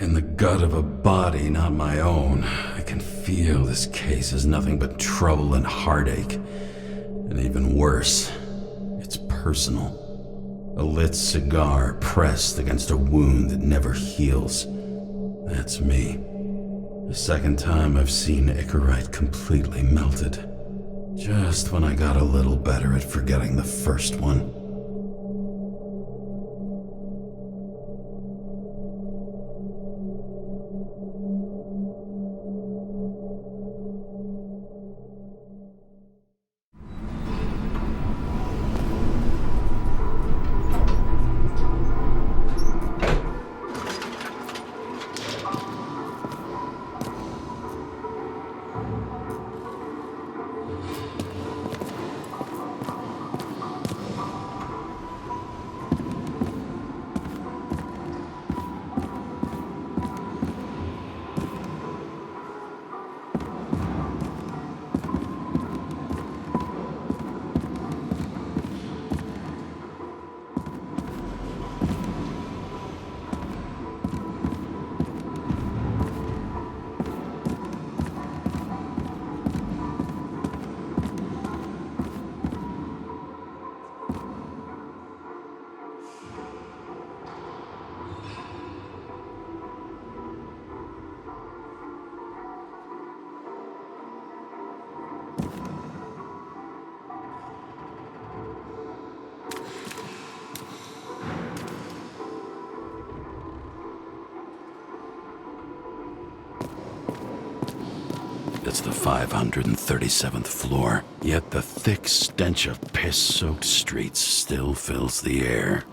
In the gut of a body not my own. I can feel this case is nothing but trouble and heartache. And even worse, it's personal. A lit cigar pressed against a wound that never heals. That's me. The second time I've seen Icarite completely melted. Just when I got a little better at forgetting the first one. It's the 537th floor, yet the thick stench of piss-soaked streets still fills the air.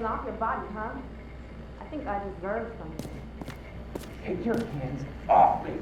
Off your body, huh? I think I deserve something. Take your hands off me!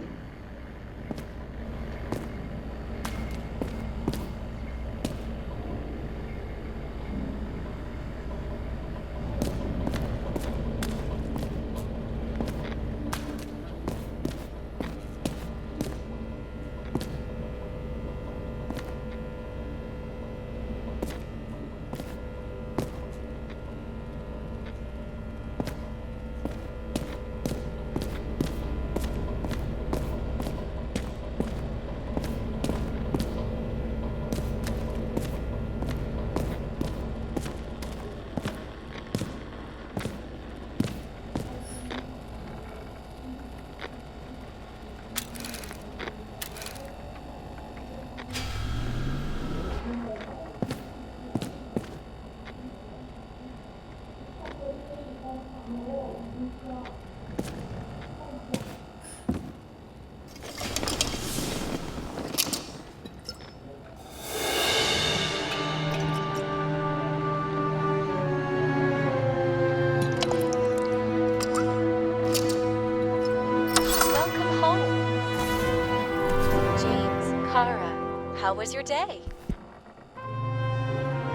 Kara, how was your day?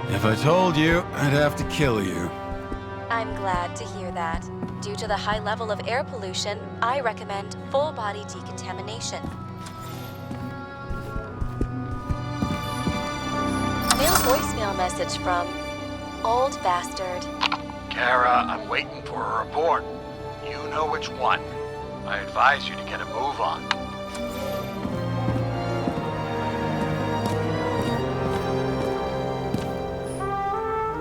If I told you, I'd have to kill you. I'm glad to hear that. Due to the high level of air pollution, I recommend full-body decontamination. New voicemail message from Old Bastard. Kara, I'm waiting for a report. You know which one. I advise you to get a move on.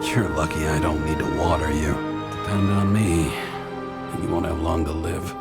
You're lucky I don't need to water you. Depend on me, and you won't have long to live.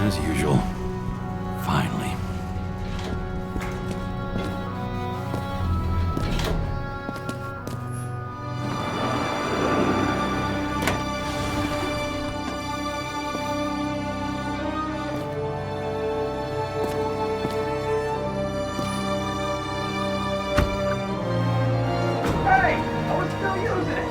As usual. Finally. Hey! I was still using it!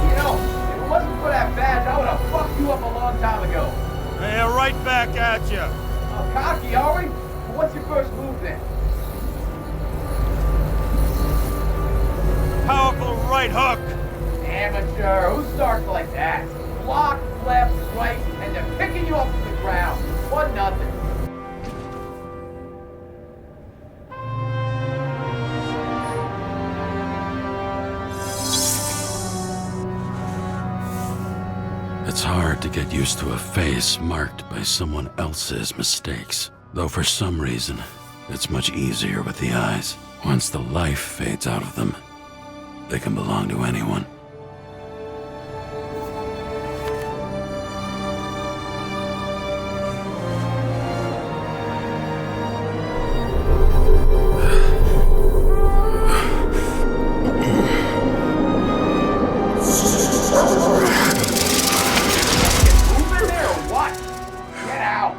You know, if it wasn't for that badge, I would have fucked you up a long time ago. Hey, right back at you. Oh, cocky, are we? Well, what's your first move then? Powerful right hook. Amateur, who starts like that? Block, left, right, and they're picking you up from the ground. 1-0. It's hard to get used to a face marked by someone else's mistakes. Though for some reason, it's much easier with the eyes. Once the life fades out of them, they can belong to anyone. Move in there or what? Get out!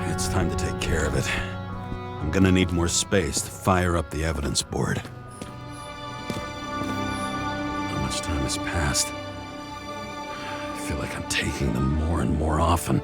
It's time to take care of it. I'm gonna need more space to fire up the evidence board. How much time has passed? I feel like I'm taking them more and more often.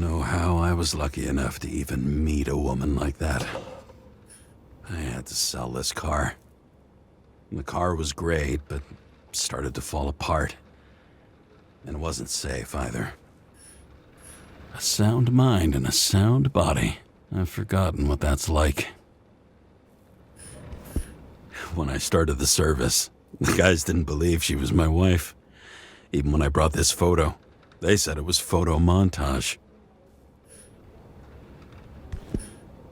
know how I was lucky enough to even meet a woman like that. I had to sell this car. The car was great, but started to fall apart. And it wasn't safe either. A sound mind and a sound body. I've forgotten what that's like. When I started the service, the guys didn't believe she was my wife. Even when I brought this photo, they said it was photo montage.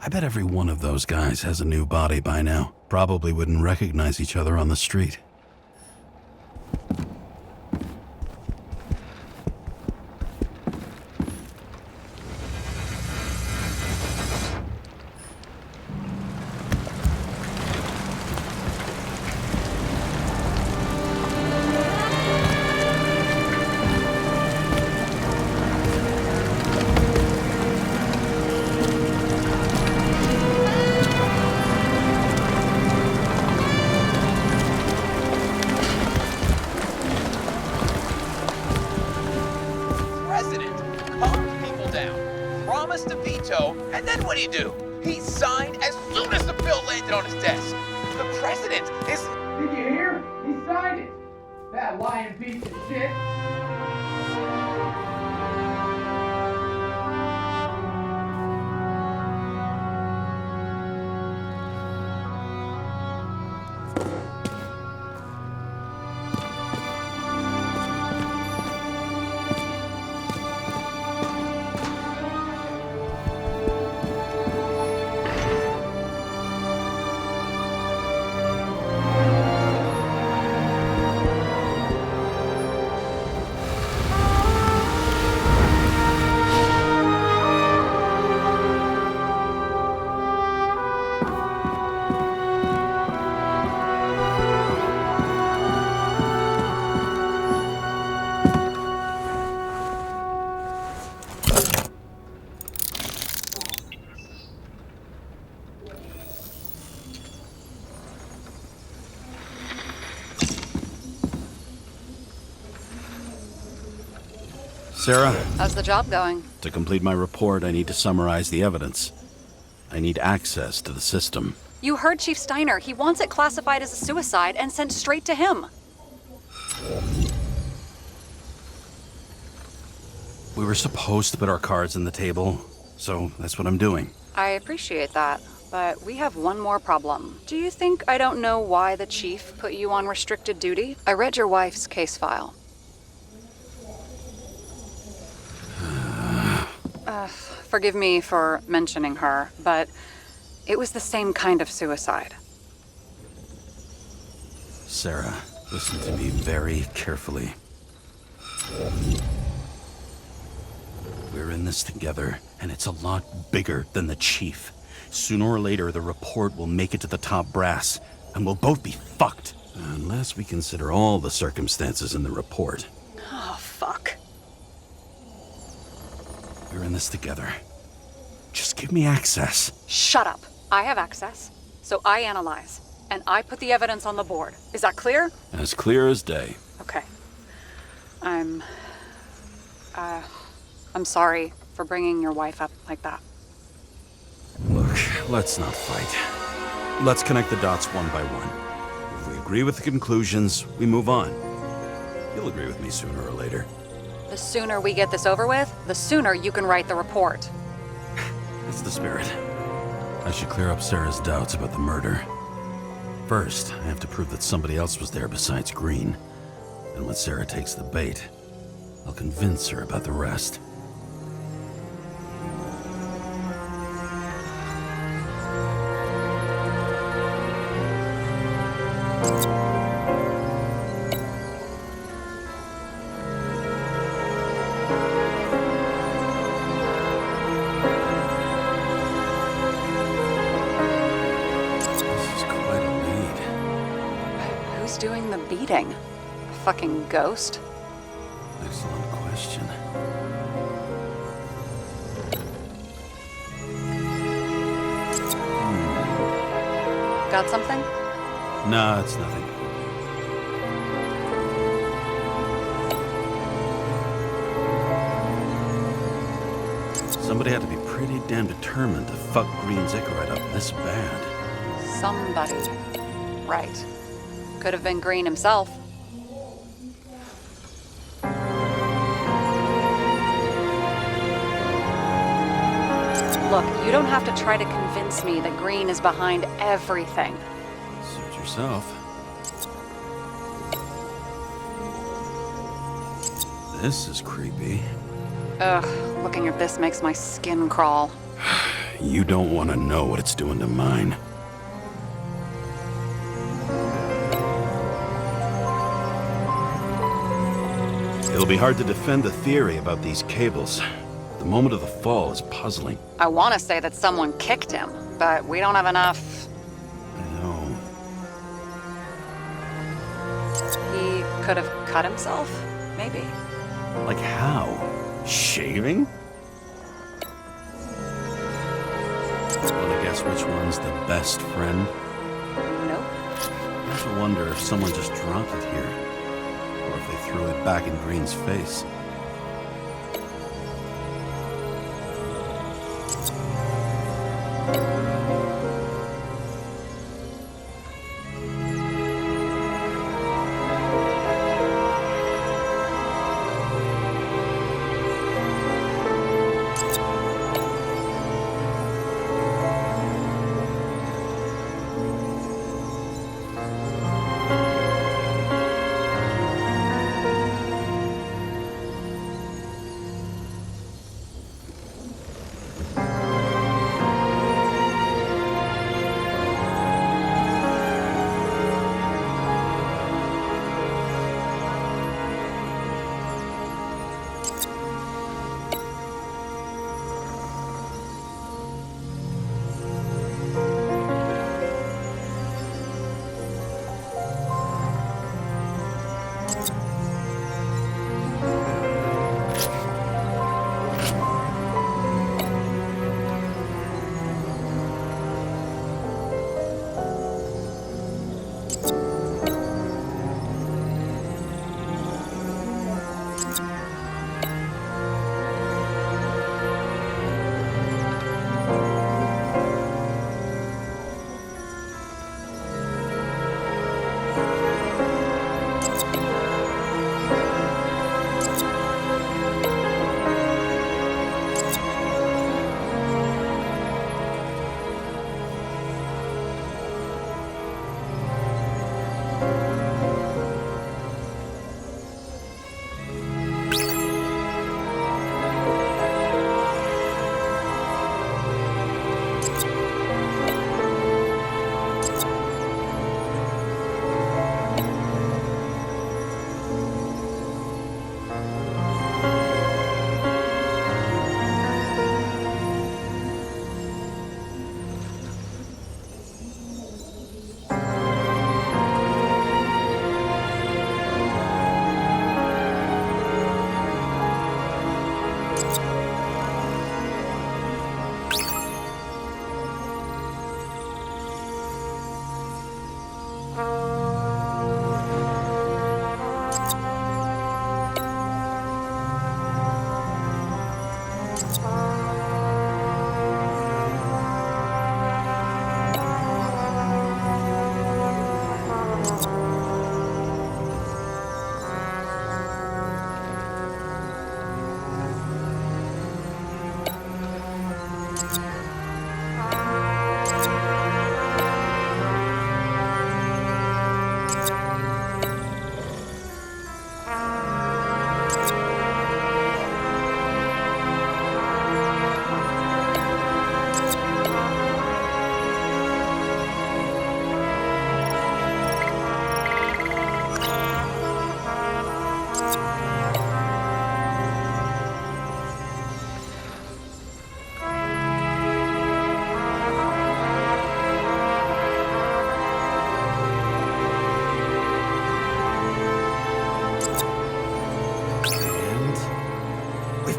I bet every one of those guys has a new body by now. Probably wouldn't recognize each other on the street. Promised to veto, and then what do? He signed as soon as the bill landed on his desk. The president is... Did you hear? He signed it. That lying piece of shit. Sarah, How's the job going? to complete my report, I need to summarize the evidence. I need access to the system. You heard Chief Steiner. He wants it classified as a suicide and sent straight to him. We were supposed to put our cards on the table, so that's what I'm doing. I appreciate that, but we have one more problem. Do you think I don't know why the chief put you on restricted duty? I read your wife's case file. Forgive me for mentioning her, but it was the same kind of suicide. Sarah, listen to me very carefully. We're in this together, and it's a lot bigger than the chief. Sooner or later, the report will make it to the top brass, and we'll both be fucked. Unless we consider all the circumstances in the report. Oh, fuck. We're in this together. Just give me access. Shut up. I have access, so I analyze, and I put the evidence on the board. Is that clear? As clear as day. Okay. I'm sorry for bringing your wife up like that. Look, let's not fight. Let's connect the dots one by one. If we agree with the conclusions, we move on. You'll agree with me sooner or later. The sooner we get this over with, the sooner you can write the report. That's the spirit. I should clear up Sarah's doubts about the murder. First, I have to prove that somebody else was there besides Green. And when Sarah takes the bait, I'll convince her about the rest. Doing the beating? A fucking ghost? Excellent question. Got something? Nah, it's nothing. Somebody had to be pretty damn determined to fuck Green's Icarite up this bad. Somebody. Right. Could have been Green himself. Look, you don't have to try to convince me that Green is behind everything. Suit yourself. This is creepy. Ugh, looking at this makes my skin crawl. You don't want to know what it's doing to mine. It'll be hard to defend the theory about these cables. The moment of the fall is puzzling. I want to say that someone kicked him, but we don't have enough. I know. He could have cut himself, maybe. Like how? Shaving? Want to guess which one's the best friend? Nope. I have to wonder if someone just dropped it here. Or if they threw it back in Green's face.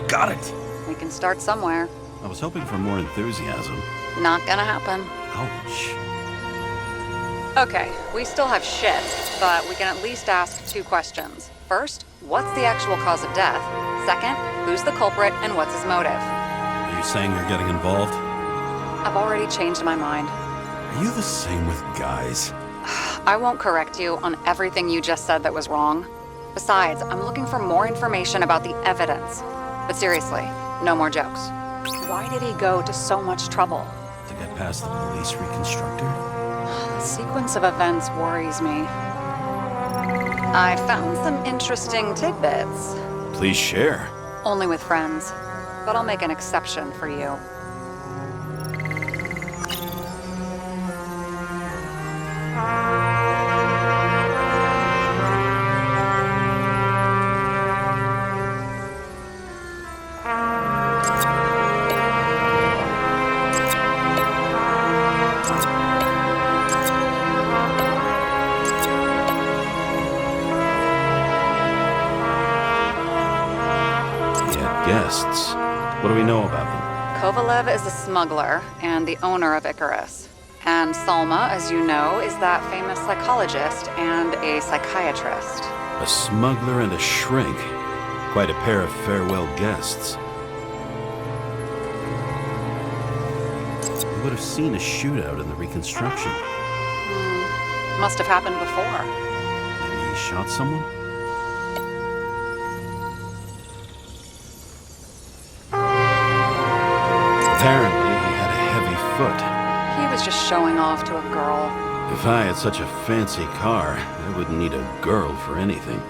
Got it! We can start somewhere. I was hoping for more enthusiasm. Not gonna happen. Ouch. Okay, we still have shit, but we can at least ask 2 questions. First, what's the actual cause of death? Second, who's the culprit and what's his motive? Are you you saying you're getting involved? I've already changed my mind. Are you the same with guys? I won't correct you on everything you just said that was wrong. Besides, I'm looking for more information about the evidence. But seriously, no more jokes. Why did he go to so much trouble? To get past the police reconstructor? The sequence of events worries me. I found some interesting tidbits. Please share. Only with friends. But I'll make an exception for you. Guests. What do we know about them? Kovalev is a smuggler and the owner of Icarus. And Salma, as you know, is that famous psychologist and a psychiatrist. A smuggler and a shrink. Quite a pair of farewell guests. You would have seen a shootout in the reconstruction. Must have happened before. Maybe he shot someone? Apparently, he had a heavy foot. He was just showing off to a girl. If I had such a fancy car, I wouldn't need a girl for anything.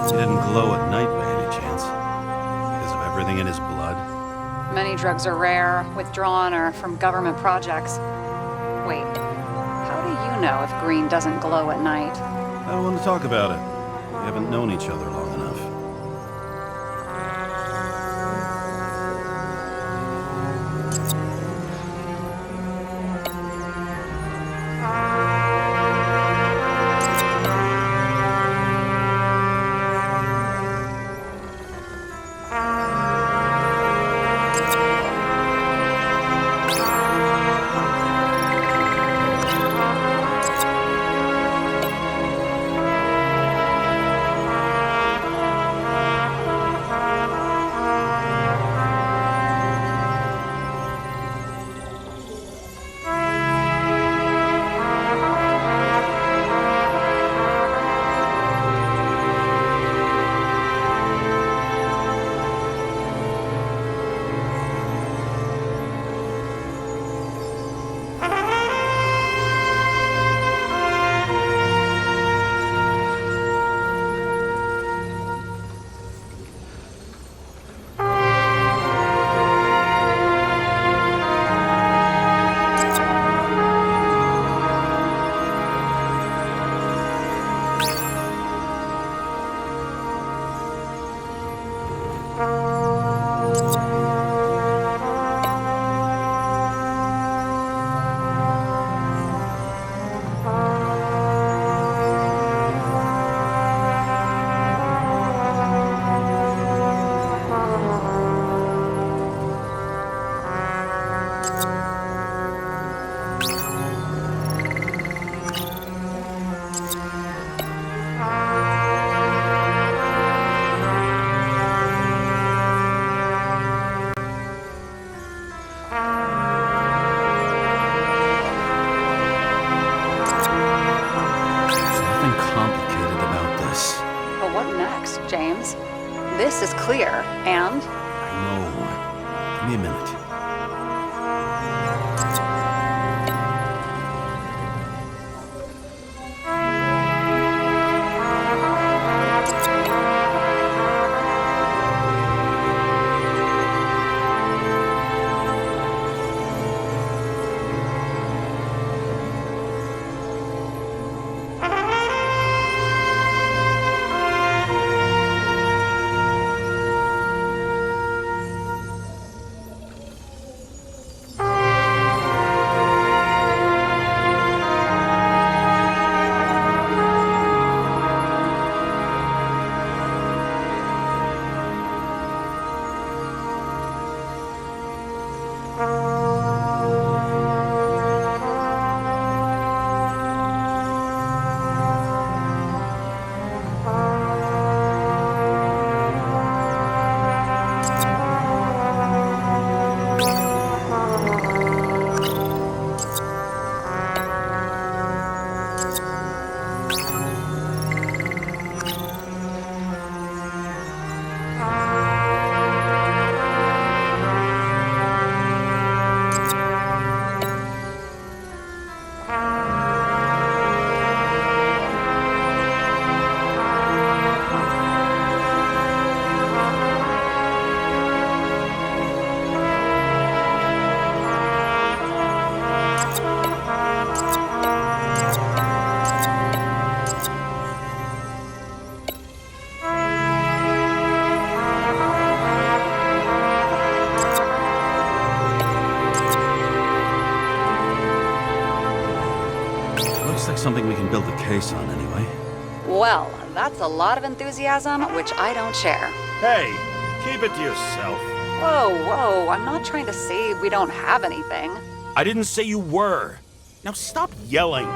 He didn't glow at night by any chance, because of everything in his blood. Many drugs are rare, withdrawn, or from government projects. Wait, how do you know if green doesn't glow at night? I don't want to talk about it. We haven't known each other long enough. James. This is clear, and... I know. Give me a minute. case on, anyway. Well, that's a lot of enthusiasm, which I don't share. Hey, keep it to yourself. Whoa, I'm not trying to say we don't have anything. I didn't say you were. Now stop yelling.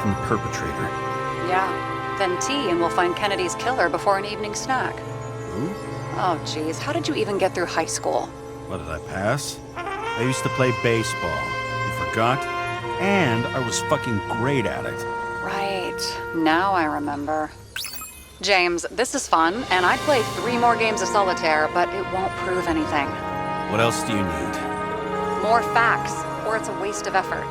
And the perpetrator. Yeah, then tea and we'll find Kennedy's killer before an evening snack. Who? Oh, geez, how did you even get through high school? What, did I pass? I used to play baseball. You forgot? And I was fucking great at it. Right, now I remember. James, this is fun, and I'd play 3 more games of solitaire, but it won't prove anything. What else do you need? More facts, or it's a waste of effort.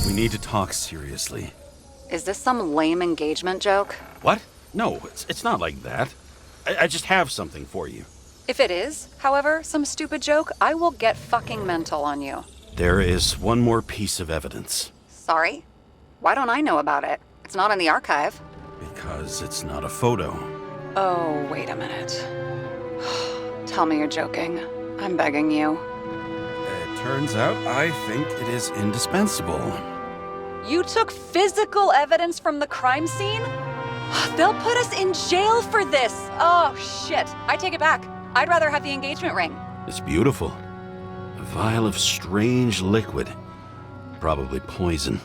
We need to talk seriously. Is this some lame engagement joke? What? No, it's not like that. I just have something for you. If it is, however, some stupid joke, I will get fucking mental on you. There is one more piece of evidence. Sorry? Why don't I know about it? It's not in the archive. Because it's not a photo. Oh, wait a minute. Tell me you're joking. I'm begging you. It turns out I think it is indispensable. You took physical evidence from the crime scene? They'll put us in jail for this. Oh, shit. I take it back. I'd rather have the engagement ring. It's beautiful. A vial of strange liquid. Probably poison.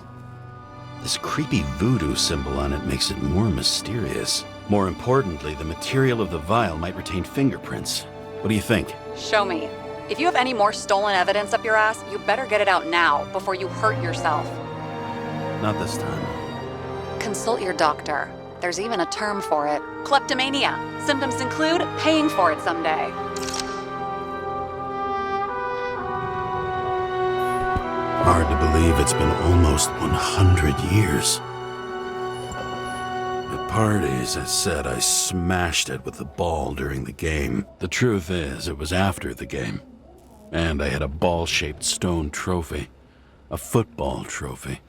This creepy voodoo symbol on it makes it more mysterious. More importantly, the material of the vial might retain fingerprints. What do you think? Show me. If you have any more stolen evidence up your ass, you better get it out now before you hurt yourself. Not this time. Consult your doctor. There's even a term for it. Kleptomania. Symptoms include paying for it someday. Hard to believe it's been almost 100 years. At parties, I said I smashed it with the ball during the game. The truth is, it was after the game. And I had a ball-shaped stone trophy. A football trophy.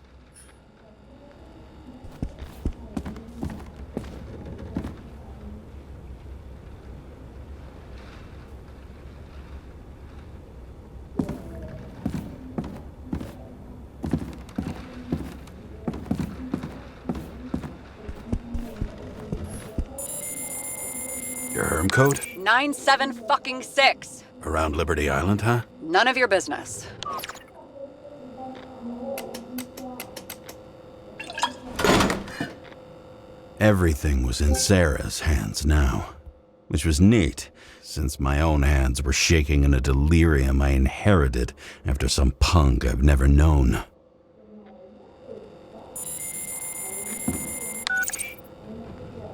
Worm code? 97-fucking-6. Around Liberty Island, huh? None of your business. Everything was in Sarah's hands now, which was neat, since my own hands were shaking in a delirium I inherited after some punk I've never known.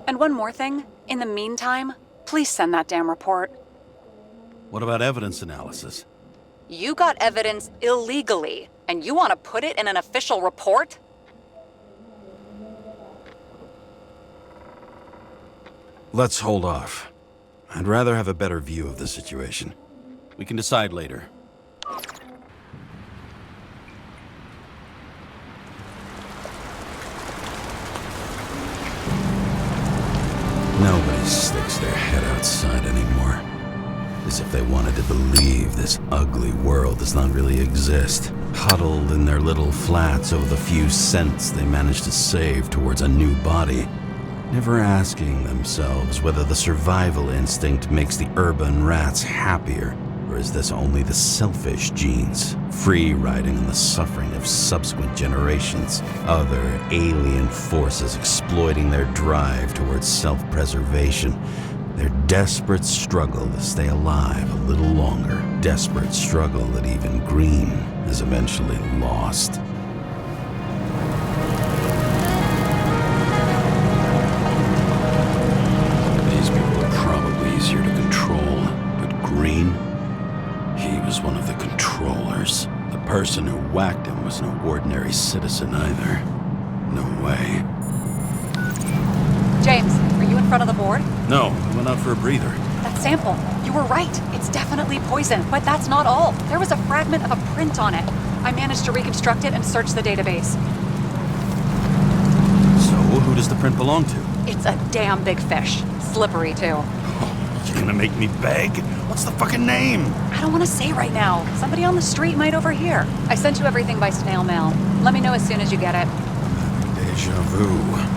And one more thing. In the meantime, please send that damn report. What about evidence analysis? You got evidence illegally, and you want to put it in an official report? Let's hold off. I'd rather have a better view of the situation. We can decide later. Nobody sticks their head outside anymore. As if they wanted to believe this ugly world does not really exist. Huddled in their little flats over the few cents they managed to save towards a new body. Never asking themselves whether the survival instinct makes the urban rats happier, or is this only the selfish genes, free riding on the suffering of subsequent generations, other alien forces exploiting their drive towards self-preservation, their desperate struggle to stay alive a little longer, desperate struggle that even Green has eventually lost. Easier to control, but Green, he was one of the controllers. The person who whacked him was no ordinary citizen either. No way. James, are you in front of the board? No, I went out for a breather. That sample. You were right. It's definitely poison, but that's not all. There was a fragment of a print on it. I managed to reconstruct it and search the database. So, who does the print belong to? It's a damn big fish. Slippery, too. You gonna make me beg? What's the fucking name? I don't want to say right now. Somebody on the street might overhear. I sent you everything by snail mail. Let me know as soon as you get it. Deja vu.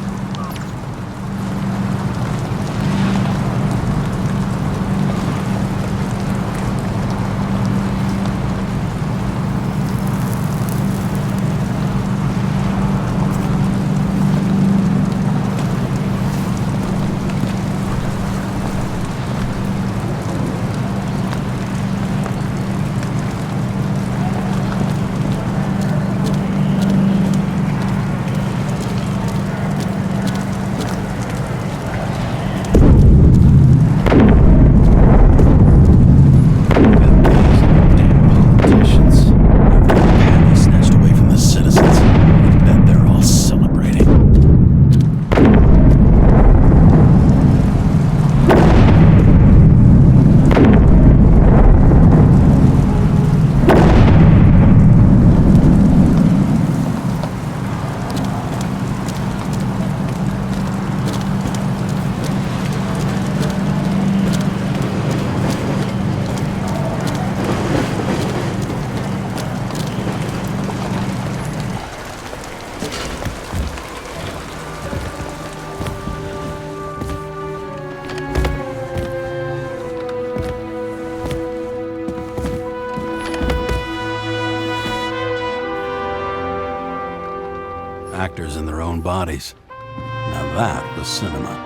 Actors in their own bodies. Now that was cinema.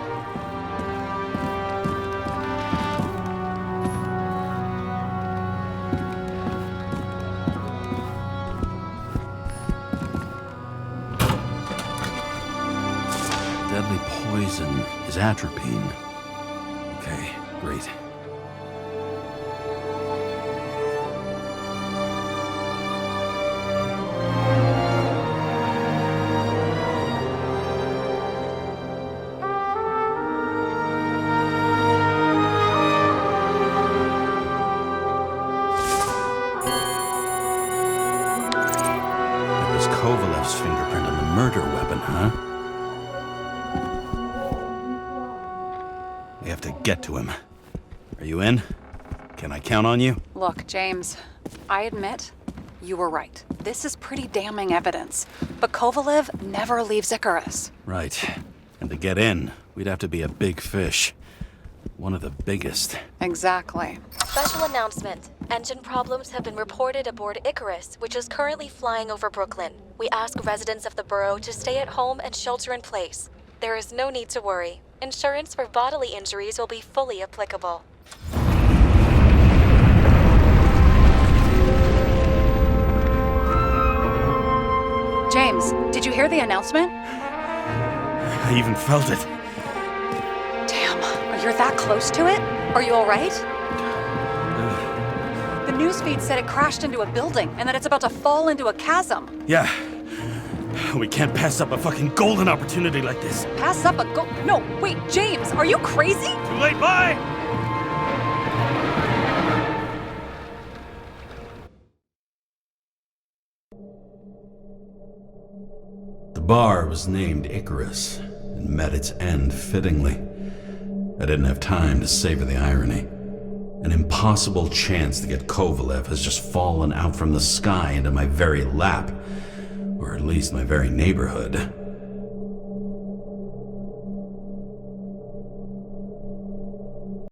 Deadly poison is atropine. Okay, great. Kovalev's fingerprint on the murder weapon, huh? We have to get to him. Are you in? Can I count on you? Look, James, I admit you were right. This is pretty damning evidence. But Kovalev never leaves Icarus. Right. And to get in, we'd have to be a big fish. One of the biggest. Exactly. Special announcement. Engine problems have been reported aboard Icarus, which is currently flying over Brooklyn. We ask residents of the borough to stay at home and shelter in place. There is no need to worry. Insurance for bodily injuries will be fully applicable. James, did you hear the announcement? I even felt it. Damn, you're that close to it? Are you alright? The newsfeed said it crashed into a building and that it's about to fall into a chasm. Yeah. We can't pass up a fucking golden opportunity like this. Pass up a No, wait, James, are you crazy? Too late, bye! The bar was named Icarus and met its end fittingly. I didn't have time to savor the irony. An impossible chance to get Kovalev has just fallen out from the sky into my very lap, or at least my very neighborhood.